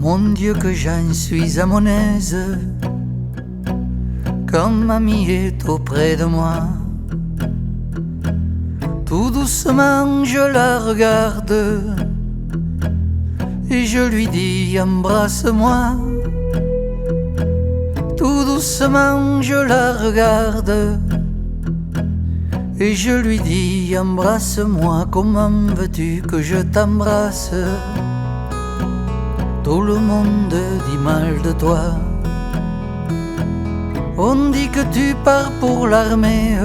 Mon Dieu que j'en suis à mon aise quand mamie est auprès de moi. Tout doucement je la regarde et je lui dis embrasse-moi. Tout doucement je la regarde et je lui dis embrasse-moi. Comment veux-tu que je t'embrasse? Tout le monde dit mal de toi. On dit que tu pars pour l'armée,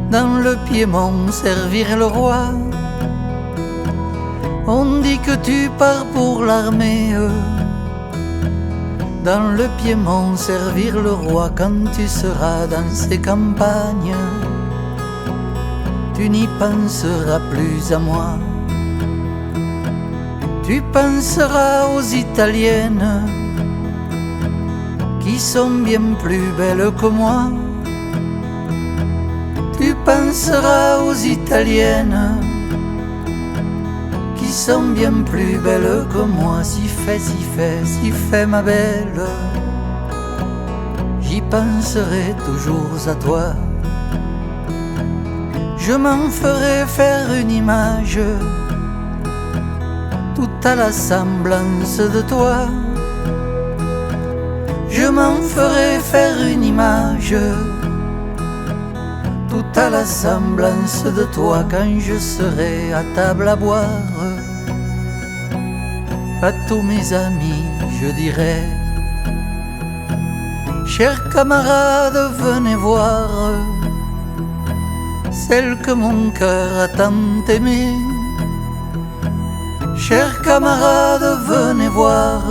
dans le Piémont servir le roi. On dit que tu pars pour l'armée, dans le Piémont servir le roi. Quand tu seras dans ces campagnes, tu n'y penseras plus à moi. Tu penseras aux Italiennes qui sont bien plus belles que moi. Tu penseras aux Italiennes qui sont bien plus belles que moi. Si fait ma belle, j'y penserai toujours à toi. Je m'en ferai faire une image, toute à la semblance de toi. Je m'en ferai faire une image, toute à la semblance de toi. Quand je serai à table à boire, à tous mes amis je dirai: chers camarades, venez voir celle que mon cœur a tant aimée. Chers camarades, venez voir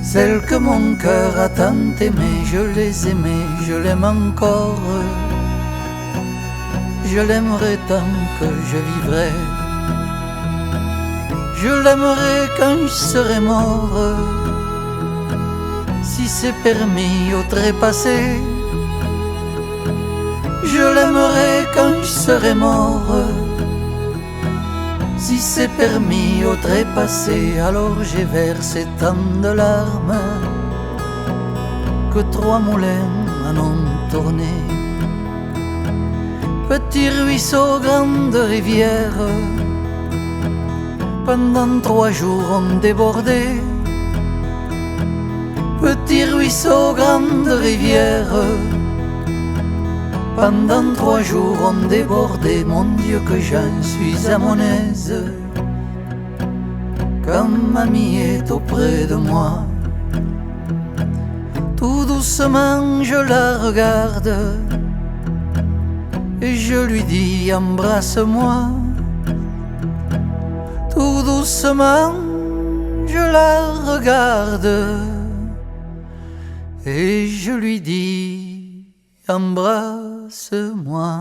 celle que mon cœur a tant aimée. Je les aimais, je l'aime encore, je l'aimerai tant que je vivrai. Je l'aimerai quand je serai mort, si c'est permis au trépassé. Je l'aimerai quand je serai mort, si c'est permis au trépassé. Alors j'ai versé tant de larmes que 3 moulins en ont tourné. Petit ruisseau, grande rivière, pendant 3 jours on débordait. Petit ruisseau, grande rivière, pendant 3 jours on débordait. Mon Dieu que j'en suis à mon aise quand mamie est auprès de moi. Tout doucement je la regarde et je lui dis embrasse-moi. Tout doucement je la regarde et je lui dis embrasse-moi.